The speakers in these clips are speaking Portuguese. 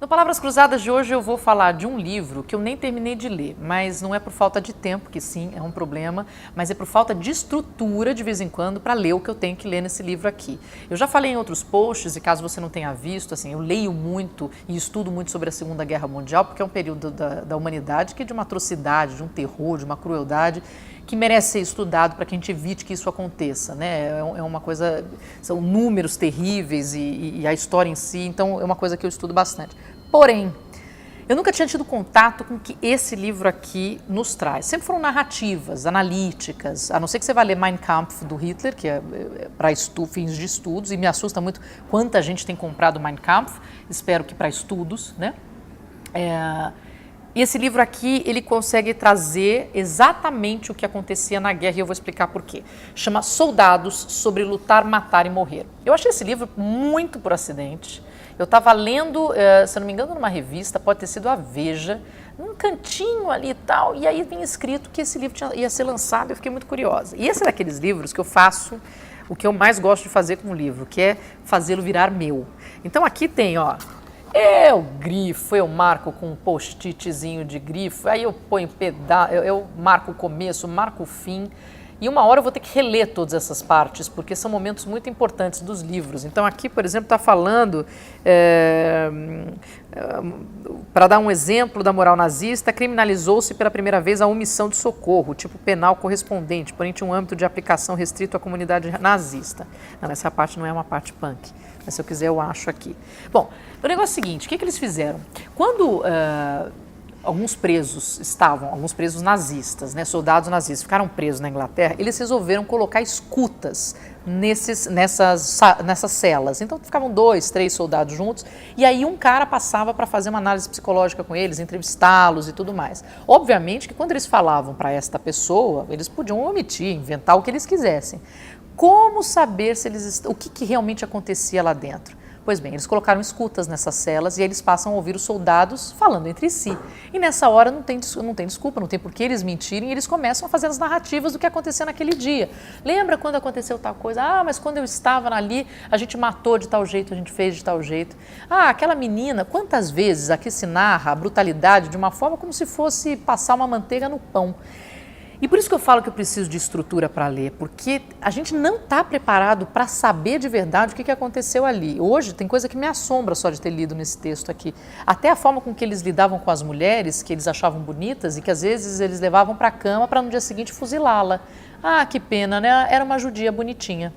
No Palavras Cruzadas de hoje eu vou falar de um livro que eu nem terminei de ler, mas não é por falta de tempo, que sim, é um problema, mas é por falta de estrutura de vez em quando para ler o que eu tenho que ler nesse livro aqui. Eu já falei em outros posts, e caso você não tenha visto, assim, eu leio muito e estudo muito sobre a Segunda Guerra Mundial, porque é um período da humanidade que é de uma atrocidade, de um terror, de uma crueldade, que merece ser estudado para que a gente evite que isso aconteça, né? É uma coisa, são números terríveis e a história em si, então é uma coisa que eu estudo bastante. Porém, eu nunca tinha tido contato com o que esse livro aqui nos traz. Sempre foram narrativas, analíticas, a não ser que você vá ler Mein Kampf do Hitler, que é para fins de estudos, e me assusta muito quanta gente tem comprado Mein Kampf, espero que para estudos, né? E esse livro aqui, ele consegue trazer exatamente o que acontecia na guerra e eu vou explicar por quê. Chama Soldados sobre Lutar, Matar e Morrer. Eu achei esse livro muito por acidente. Eu estava lendo, se eu não me engano, numa revista, pode ter sido a Veja, num cantinho ali e tal, e aí vinha escrito que esse livro ia ser lançado e eu fiquei muito curiosa. E esse é daqueles livros que eu faço o que eu mais gosto de fazer com o livro, que é fazê-lo virar meu. Então aqui tem, ó, eu grifo, eu marco com um post-itzinho de grifo, aí eu ponho eu marco o começo, marco o fim, e uma hora eu vou ter que reler todas essas partes, porque são momentos muito importantes dos livros. Então aqui, por exemplo, está falando, para dar um exemplo da moral nazista, criminalizou-se pela primeira vez a omissão de socorro, tipo penal correspondente, porém tinha um âmbito de aplicação restrito à comunidade nazista. Não, essa parte não é uma parte punk. Mas se eu quiser eu acho aqui. Bom, o negócio é o seguinte, o que eles fizeram? Quando alguns presos nazistas, né, soldados nazistas, ficaram presos na Inglaterra, eles resolveram colocar escutas nessas celas. Então ficavam 2, 3 soldados juntos e aí um cara passava para fazer uma análise psicológica com eles, entrevistá-los e tudo mais. Obviamente que quando eles falavam para esta pessoa, eles podiam omitir, inventar o que eles quisessem. Como saber o que realmente acontecia lá dentro? Pois bem, eles colocaram escutas nessas celas e eles passam a ouvir os soldados falando entre si. E nessa hora não tem desculpa, não tem por que eles mentirem, e eles começam a fazer as narrativas do que aconteceu naquele dia. Lembra quando aconteceu tal coisa? Ah, mas quando eu estava ali, a gente matou de tal jeito, a gente fez de tal jeito. Ah, aquela menina, quantas vezes aqui se narra a brutalidade de uma forma como se fosse passar uma manteiga no pão. E por isso que eu falo que eu preciso de estrutura para ler, porque a gente não está preparado para saber de verdade o que aconteceu ali. Hoje tem coisa que me assombra só de ter lido nesse texto aqui. Até a forma com que eles lidavam com as mulheres, que eles achavam bonitas e que às vezes eles levavam para a cama para no dia seguinte fuzilá-la. Ah, que pena, né? Era uma judia bonitinha.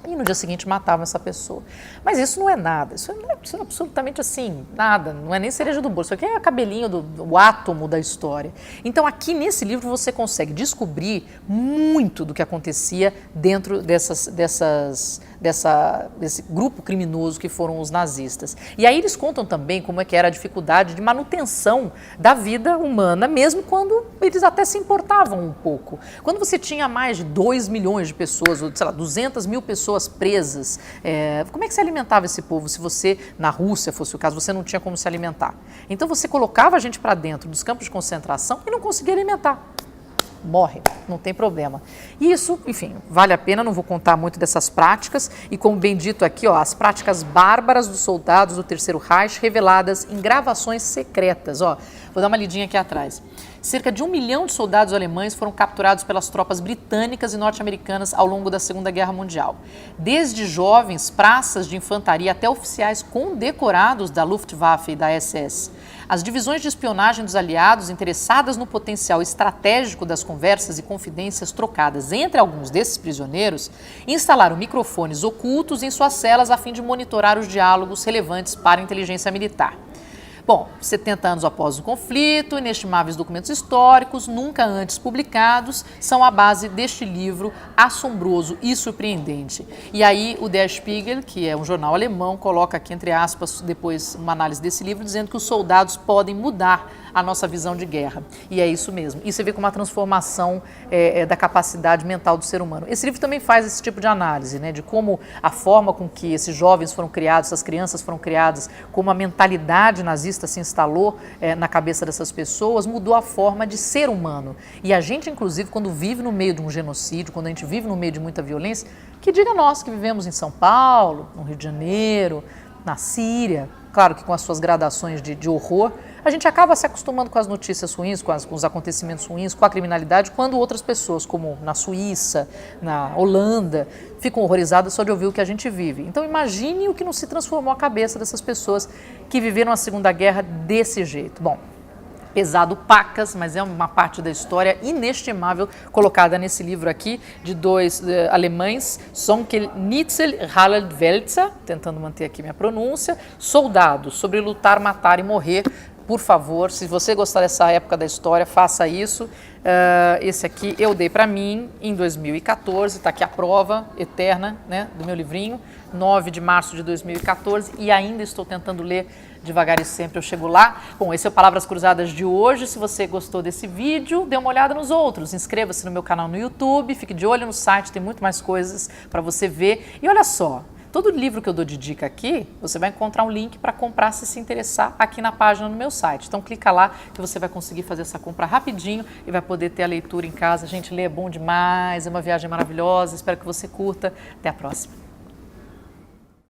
E no dia seguinte matavam essa pessoa. Mas isso não é nada, isso é absolutamente assim, nada, não é nem cereja do bolo, isso aqui é cabelinho do átomo da história. Então aqui nesse livro você consegue descobrir muito do que acontecia dentro desse grupo criminoso que foram os nazistas. E aí eles contam também como é que era a dificuldade de manutenção da vida humana, mesmo quando eles até se importavam um pouco. Quando você tinha mais de 2 milhões de pessoas, ou sei lá, 200 mil pessoas presas, como é que se alimentava esse povo se você, na Rússia fosse o caso, você não tinha como se alimentar? Então você colocava a gente para dentro dos campos de concentração e não conseguia alimentar. Morre, não tem problema. E isso, enfim, vale a pena, não vou contar muito dessas práticas, e como bem dito aqui, ó, as práticas bárbaras dos soldados do Terceiro Reich reveladas em gravações secretas. Ó, vou dar uma lidinha aqui atrás. Cerca de 1 milhão de soldados alemães foram capturados pelas tropas britânicas e norte-americanas ao longo da Segunda Guerra Mundial. Desde jovens praças de infantaria até oficiais condecorados da Luftwaffe e da SS. As divisões de espionagem dos aliados, interessadas no potencial estratégico das conversas e confidências trocadas entre alguns desses prisioneiros, instalaram microfones ocultos em suas celas a fim de monitorar os diálogos relevantes para a inteligência militar. Bom, 70 anos após o conflito, inestimáveis documentos históricos, nunca antes publicados, são a base deste livro assombroso e surpreendente. E aí o Der Spiegel, que é um jornal alemão, coloca aqui, entre aspas, depois uma análise desse livro, dizendo que os soldados podem mudar a nossa visão de guerra. E é isso mesmo. E você vê como uma transformação da capacidade mental do ser humano. Esse livro também faz esse tipo de análise, né, de como a forma com que esses jovens foram criados, essas crianças foram criadas, como a mentalidade nazista se instalou na cabeça dessas pessoas, mudou a forma de ser humano. E a gente, inclusive, quando vive no meio de um genocídio, quando a gente vive no meio de muita violência, que diga nós que vivemos em São Paulo, no Rio de Janeiro, na Síria, claro que com as suas gradações de horror, a gente acaba se acostumando com as notícias ruins, com os acontecimentos ruins, com a criminalidade, quando outras pessoas, como na Suíça, na Holanda, ficam horrorizadas só de ouvir o que a gente vive. Então imagine o que não se transformou a cabeça dessas pessoas que viveram a Segunda Guerra desse jeito. Bom, pesado pacas, mas é uma parte da história inestimável colocada nesse livro aqui, de dois alemães, Sonkel Nitzel e Harald Welzer, tentando manter aqui minha pronúncia, Soldados, sobre lutar, matar e morrer. Por favor, se você gostar dessa época da história, faça isso. Esse aqui eu dei para mim em 2014, está aqui a prova eterna, né, do meu livrinho, 9 de março de 2014, e ainda estou tentando ler devagar e sempre eu chego lá. Bom, esse é o Palavras Cruzadas de hoje. Se você gostou desse vídeo, dê uma olhada nos outros. Inscreva-se no meu canal no YouTube, fique de olho no site, tem muito mais coisas para você ver. E olha só, todo livro que eu dou de dica aqui, você vai encontrar um link para comprar se interessar aqui na página no meu site. Então clica lá que você vai conseguir fazer essa compra rapidinho e vai poder ter a leitura em casa. Gente, ler é bom demais, é uma viagem maravilhosa, espero que você curta. Até a próxima.